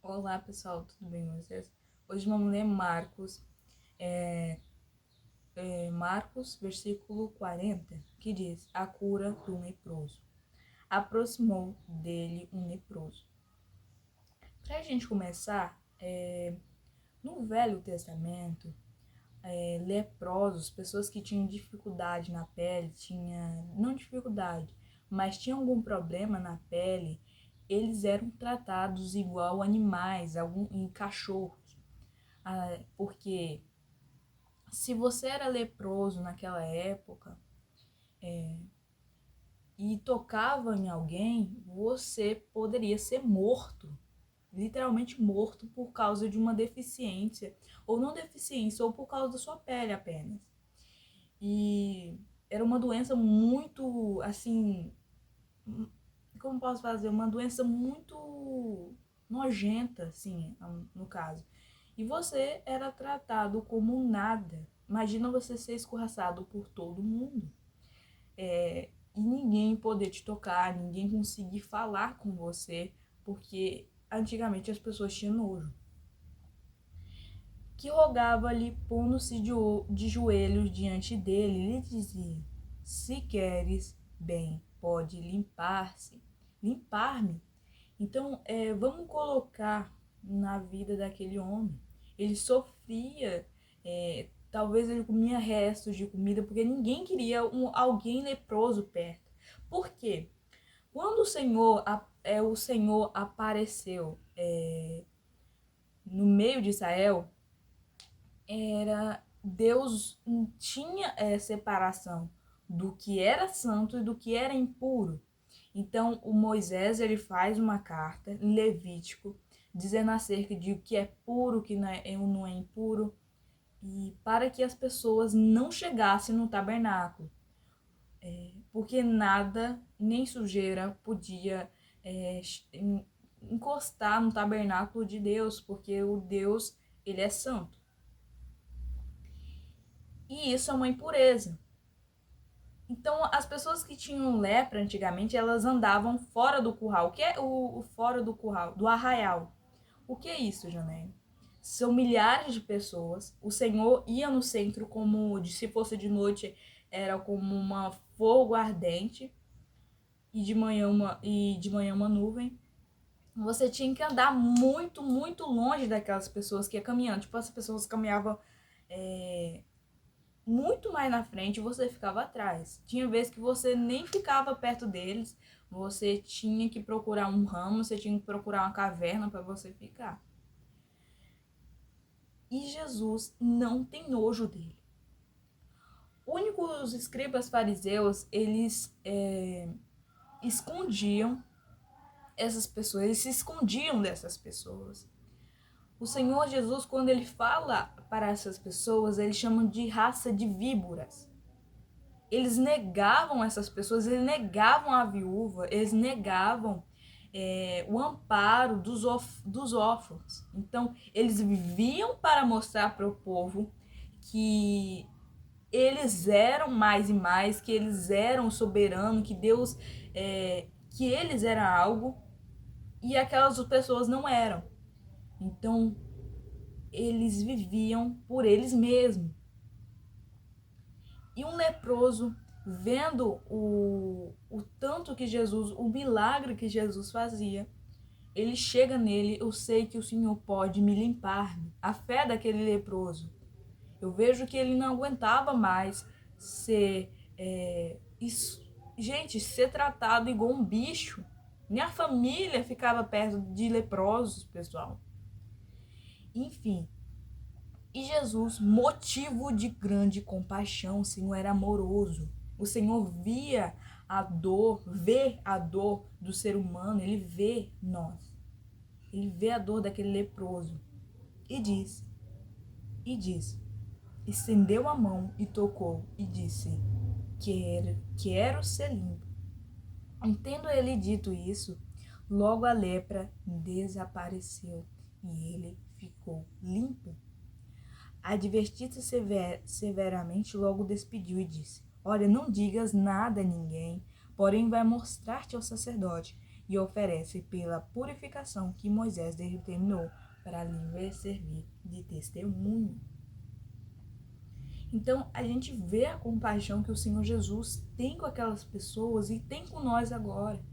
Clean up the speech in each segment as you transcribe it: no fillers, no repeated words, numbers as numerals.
Olá pessoal, tudo bem com vocês? Hoje vamos ler Marcos, versículo 40, que diz: A cura do leproso. Aproximou dele um leproso. Para a gente começar, no Velho Testamento, leprosos, pessoas que tinham dificuldade na pele, não dificuldade, mas tinham algum problema na pele, eles eram tratados igual animais, em cachorros. Porque se você era leproso naquela época e tocava em alguém, você poderia ser morto, literalmente morto por causa de uma deficiência, ou não deficiência, ou por causa da sua pele apenas. E era uma doença muito, assim, como posso fazer? Uma doença muito nojenta, assim, no caso. E você era tratado como nada. Imagina você ser escorraçado por todo mundo. E ninguém poder te tocar, ninguém conseguir falar com você, porque antigamente as pessoas tinham nojo. Que rogava-lhe, pondo-se de joelhos diante dele, lhe dizia: Se queres, bem, pode limpar-me. Então, vamos colocar na vida daquele homem. Ele sofria, talvez ele comia restos de comida, porque ninguém queria alguém leproso perto. Por quê? Quando o Senhor apareceu no meio de Israel, Deus tinha separação do que era santo e do que era impuro. Então, o Moisés ele faz uma carta em Levítico dizendo acerca de o que é puro, o que não é impuro, e para que as pessoas não chegassem no tabernáculo, porque nada, nem sujeira, podia é, encostar no tabernáculo de Deus, porque o Deus ele é santo. E isso é uma impureza. Então, as pessoas que tinham lepra antigamente, elas andavam fora do curral. O que é o fora do curral? Do arraial. O que é isso, Janelle? São milhares de pessoas. O Senhor ia no centro se fosse de noite, era como uma fogo ardente e de manhã uma nuvem. Você tinha que andar muito, muito longe daquelas pessoas que iam caminhando. Tipo, as pessoas caminhavam muito mais na frente e você ficava atrás. Tinha vezes que você nem ficava perto deles, você tinha que procurar um ramo, você tinha que procurar uma caverna para você ficar. E Jesus não tem nojo dele. Os escribas fariseus, eles escondiam essas pessoas, eles se escondiam dessas pessoas. O Senhor Jesus, quando ele fala para essas pessoas, ele chama de raça de víboras. Eles negavam essas pessoas, eles negavam a viúva, eles negavam o amparo dos órfãos. Então, eles viviam para mostrar para o povo que eles eram mais e mais, que eles eram soberanos, que Deus, que eles eram algo e aquelas pessoas não eram. Então, eles viviam por eles mesmos. E um leproso, vendo o tanto que Jesus, o milagre que Jesus fazia, ele chega nele: Eu sei que o Senhor pode me limpar. A fé daquele leproso. Eu vejo que ele não aguentava mais ser. Gente, ser tratado igual um bicho. Minha família ficava perto de leprosos, pessoal. Enfim. E Jesus, motivo de grande compaixão, o Senhor era amoroso. O Senhor via a dor, vê a dor do ser humano, ele vê nós. Ele vê a dor daquele leproso. E diz, estendeu a mão e tocou e disse: Quero ser limpo. Tendo ele dito isso, logo a lepra desapareceu e ele ficou limpo. Advertido severamente, logo despediu e disse: Olha, não digas nada a ninguém, porém vai mostrar-te ao sacerdote e oferece pela purificação que Moisés determinou para lhe servir de testemunho. Então, a gente vê a compaixão que o Senhor Jesus tem com aquelas pessoas e tem com nós agora,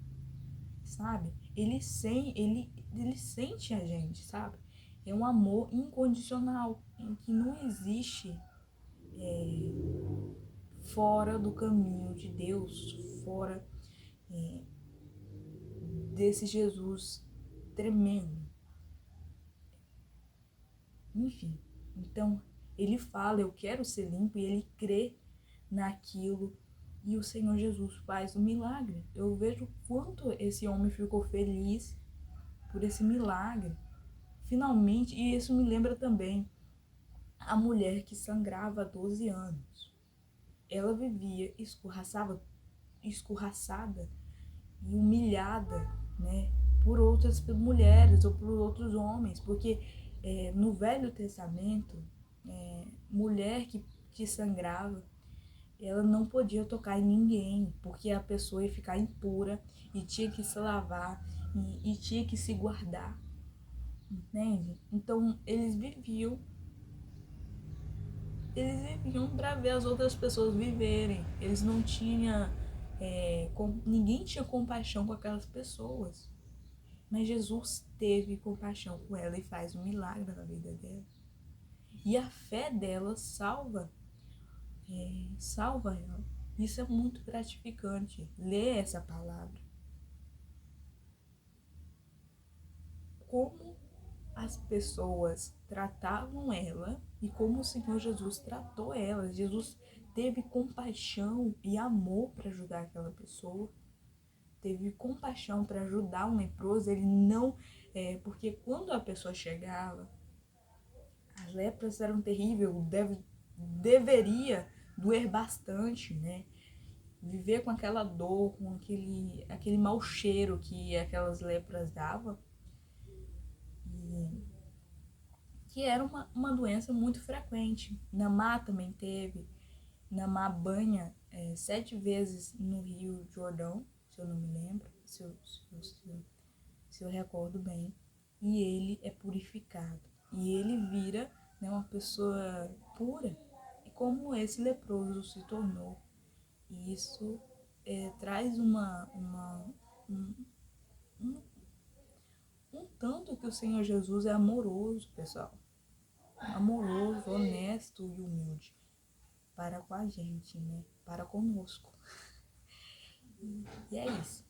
sabe? Ele sente a gente, sabe? É um amor incondicional, em que não existe fora do caminho de Deus, fora desse Jesus tremendo. Enfim, então ele fala, eu quero ser limpo, e ele crê naquilo, e o Senhor Jesus faz o milagre. Eu vejo quanto esse homem ficou feliz por esse milagre, finalmente. E isso me lembra também a mulher que sangrava há 12 anos. Ela vivia escorraçada e humilhada, né, por outras mulheres ou por outros homens, porque no Velho Testamento, mulher que sangrava, ela não podia tocar em ninguém, porque a pessoa ia ficar impura e tinha que se lavar e tinha que se guardar, entende? Então eles viviam para ver as outras pessoas viverem. Eles não tinham, ninguém tinha compaixão com aquelas pessoas. Mas Jesus teve compaixão com ela e faz um milagre na vida dela. E a fé dela salva ela. Isso é muito gratificante, ler essa palavra. Como as pessoas tratavam ela e como o Senhor Jesus tratou ela. Jesus teve compaixão e amor para ajudar aquela pessoa. Teve compaixão para ajudar um leproso. Ele não... porque quando a pessoa chegava, as lepras eram terríveis, deveria doer bastante, né? Viver com aquela dor, com aquele mau cheiro que aquelas lepras davam. E que era uma doença muito frequente. Namá também teve. Namá banha 7 vezes no Rio Jordão, se eu não me lembro, se eu recordo bem. E ele é purificado. E ele vira, né, uma pessoa pura, como esse leproso se tornou. E isso traz um tanto que o Senhor Jesus é amoroso, pessoal. Amoroso, honesto e humilde para com a gente, né? Para conosco. E é isso.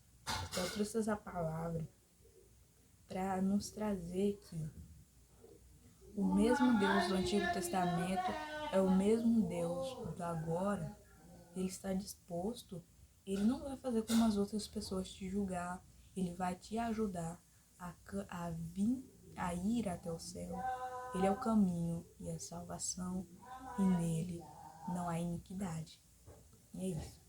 Eu trouxe essa palavra para nos trazer que o mesmo Deus do Antigo Testamento é o mesmo Deus do agora. Ele está disposto, ele não vai fazer como as outras pessoas te julgar, ele vai te ajudar a ir até o céu. Ele é o caminho e a salvação, e nele não há iniquidade. E é isso.